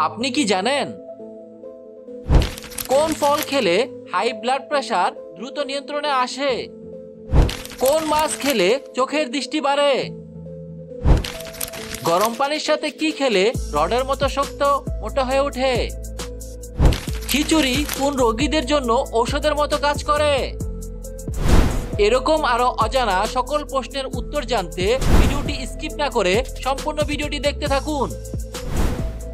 আপনি কি জানেন কোন ফল খেলে হাই ব্লাড প্রেশার দ্রুত নিয়ন্ত্রণে আসে? কোন মাছ খেলে চোখের দৃষ্টি বাড়ে? গরম পানির সাথে কি খেলে রডের মতো শক্ত মোটা হয়ে ওঠে? খিচুড়ি কোন রোগীদের জন্য ঔষধের মতো কাজ করে? এরকম আরো অজানা সকল প্রশ্নের উত্তর জানতে ভিডিওটি স্কিপ না করে সম্পূর্ণ ভিডিওটি দেখতে থাকুন।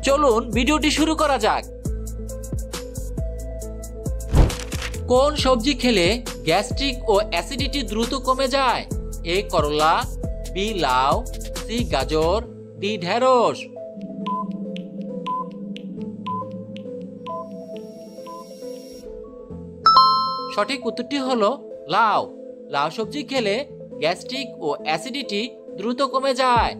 চলুন ভিডিওটি শুরু করা যাক। কোন সবজি খেলে গ্যাস্ট্রিক ও অ্যাসিডিটি দ্রুত কমে যায়? এ করলা, বি লাউ, সি গাজর, ডি ঢেঁড়স। সঠিক উত্তরটি হলো লাউ। লাউ সবজি খেলে গ্যাস্ট্রিক ও অ্যাসিডিটি দ্রুত কমে যায়।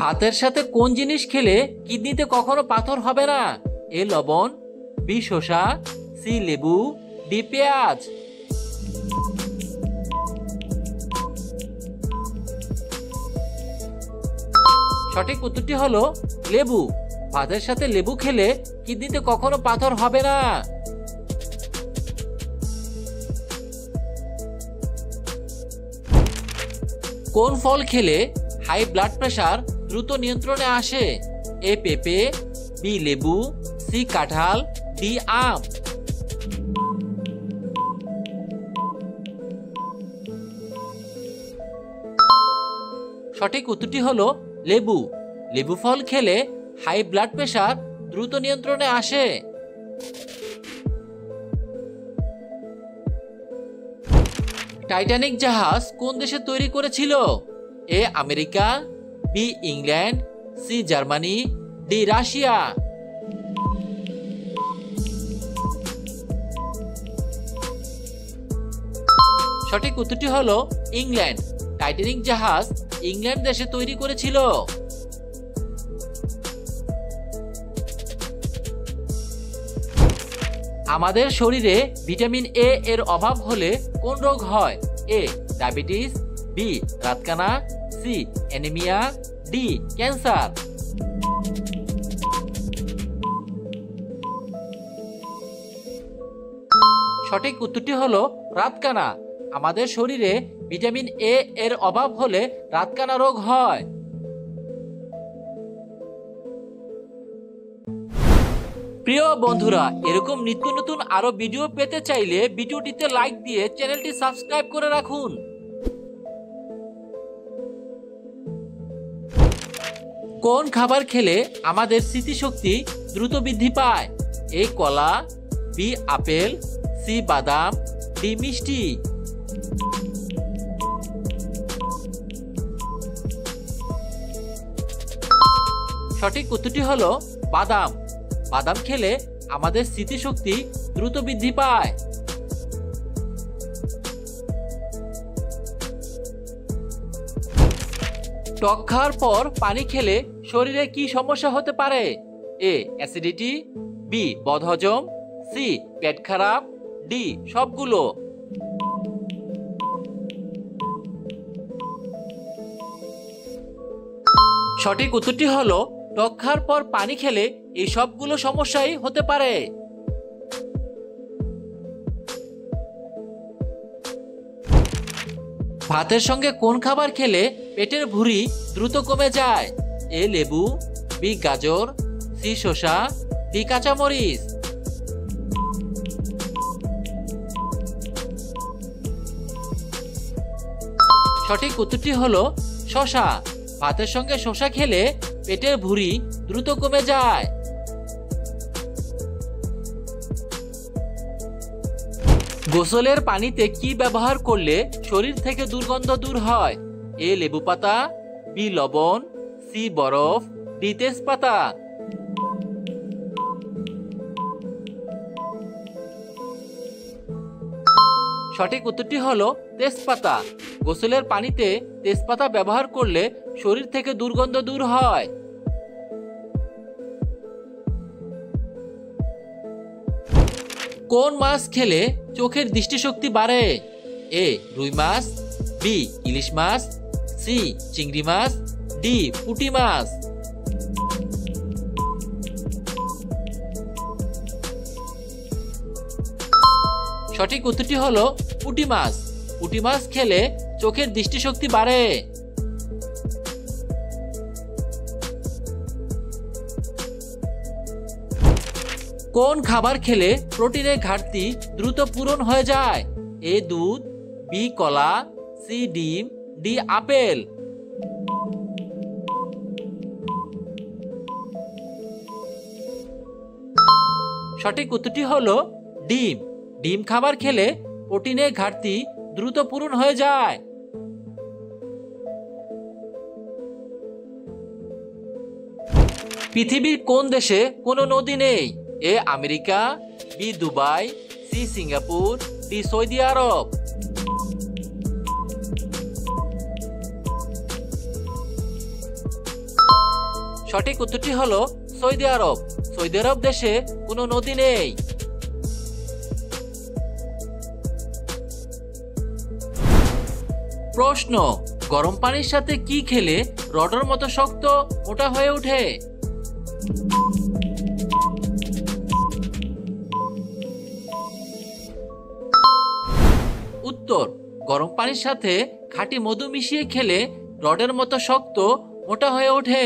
ভাতের সাথে কোন জিনিস খেলে কিডনিতে কখনো পাথর হবে না? এ লবণ, বি শসা, সি লেবু, ডি পেঁয়াজ। সঠিক উত্তরটি হলো লেবু। ভাতের সাথে লেবু খেলে কিডনিতে কখনো পাথর হবে না। কোন ফল খেলে হাই ব্লাড প্রেশার দ্রুত নিয়ন্ত্রণে আসে? এ পেঁপে, বি লেবু, সি কাঁঠাল, ডি আম। সঠিক উত্তরটি হলো লেবু। লেবু ফল খেলে হাই ব্লাড প্রেশার দ্রুত নিয়ন্ত্রণে আসে। টাইটানিক জাহাজ কোন দেশে তৈরি করেছিল? A America, B England, C Germany, D Russia. সঠিক উত্তরটি হলো ইংল্যান্ড। টাইটানিক জাহাজ ইংল্যান্ড দেশে তৈরি করেছিল। আমাদের শরীরে ভিটামিন এ এর অভাব হলে কোন রোগ হয়? এ ডায়াবেটিস, বি রাতকানা, সি অ্যানিমিয়া, ডি ক্যান্সার। সঠিক উত্তরটি হলো রাতকানা। আমাদের শরীরে ভিটামিন এ এর অভাব হলে রাতকানা রোগ হয়। প্রিয় বন্ধুরা, এরকম নিত্য নতুন আরো ভিডিও পেতে চাইলে ভিডিওটিতে লাইক দিয়ে চ্যানেলটি সাবস্ক্রাইব করে রাখুন। কোন খাবার খেলে আমাদের স্মৃতিশক্তি দ্রুত বৃদ্ধি পায়? এ কলা, বি আপেল, সি বাদাম, ডি মিষ্টি। সঠিক উত্তরটি হলো বাদাম। বাদাম খেলে আমাদের স্মৃতিশক্তি দ্রুত বৃদ্ধি পায়। টক খাওয়ার পর পানি খেলে শরীরে কি সমস্যা হতে পারে? এ অ্যাসিডিটি, বি বদহজম, সি পেট খারাপ, ডি সবগুলো। সঠিক উত্তরটি হলো টক খাওয়ার পর পানি খেলে এই সবগুলো সমস্যাই হতে পারে। ভাতের সঙ্গে কোন খাবার খেলে পেটের ভুঁড়ি দ্রুত কমে যায়? এ লেবু, বি গাজর, সি শসা, ডি কাঁচামরিচ। সঠিক উত্তরটি হলো শসা। ভাতের সঙ্গে শসা খেলে পেটের ভুঁড়ি দ্রুত কমে যায়। গোসলের পানিতে কি ব্যবহার করলে শরীর থেকে দুর্গন্ধ দূর হয়? এ লেবু পাতা, বি লবণ, সি বরফ, ডি তেজপাতা। সঠিক উত্তরটি হলো তেজপাতা। গোসলের পানিতে তেজপাতা ব্যবহার করলে শরীর থেকে দুর্গন্ধ দূর হয়। কোন মাছ খেলে চোখের দৃষ্টিশক্তি বাড়ে? এ রুই মাছ, বি ইলিশ মাছ, সি সি চিংড়ি মাছ, ডি পুঁটি মাছ। সঠিক উত্তরটি হলো পুঁটি মাছ। পুঁটি মাছ খেলে চোখের দৃষ্টিশক্তি বাড়ে। কোন খাবার খেলে প্রোটিনের ঘাটতি দ্রুত পূরণ হয়ে যায়? এ দুধ, বি কলা, সি ডিম, ডি আপেল। সঠিক উত্তরটি হলো ডিম। ডিম খাবার খেলে প্রোটিনের ঘাটতি দ্রুত পূরণ হয়ে যায়। পৃথিবীর কোন দেশে কোনো নদী নেই? A America, B Dubai, C Singapore, D Saudi Arab. সঠিক উত্তরটি হলো সৌদি আরব। সৌদি আরব দেশে কোনো নদী নেই। প্রশ্ন, গরম পানির সাথে কি খেলে রডের মতো শক্ত মোটা হয়ে ওঠে? উত্তর, গরম পানির সাথে খাঁটি মধু মিশিয়ে খেলে রডের মতো শক্ত মোটা হয়ে ওঠে।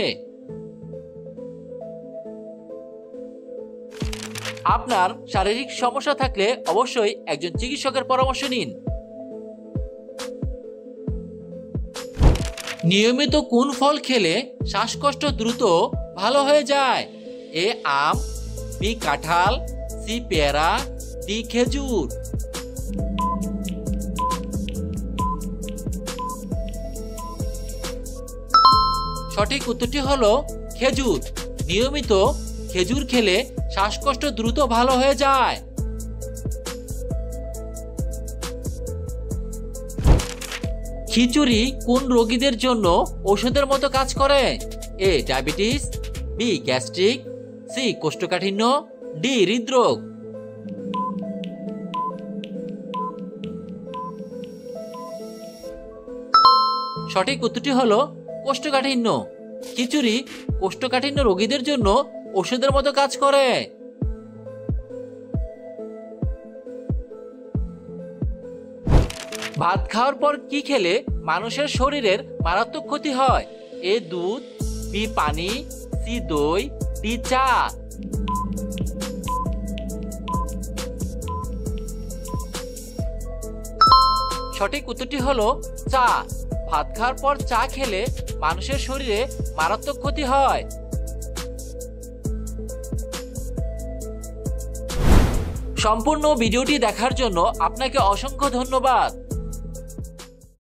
আপনার শারীরিক সমস্যা থাকলে অবশ্যই একজন চিকিৎসকের পরামর্শ নিন। নিয়মিত কোন ফল খেলে শ্বাসকষ্ট দ্রুত ভালো হয়ে যায়? এ আম, বি কাঁঠাল, সি পেয়ারা, ডি খেজুর। সঠিক উত্তরটি হলো খেজুর। নিয়মিত খেজুর খেলে শ্বাসকষ্ট দ্রুত ভালো হয়ে যায়। খিচুড়ি কোন রোগীদের জন্য ঔষধের মতো কাজ করে? A diabetes, B gastric, C কোষ্ঠকাঠিন্য, ডি হৃদরোগ। সঠিক উত্তরটি হলো কোষ্ঠকাঠিন্য। খিচুড়ি কোষ্ঠকাঠিন্য রোগীদের জন্য ঔষধের মতো কাজ করে। ভাত খাওয়ার পর কি খেলে মানুষের শরীরের মারাত্মক ক্ষতি হয়? এ দুধ, বি পানি, সি দই, ডি চা। সঠিক উত্তরটি হলো চা। ভাত খাওয়ার পর চা খেলে মানুষের শরীরে মারাত্মক ক্ষতি হয়। সম্পূর্ণ ভিডিওটি দেখার জন্য আপনাকে অসংখ্য ধন্যবাদ।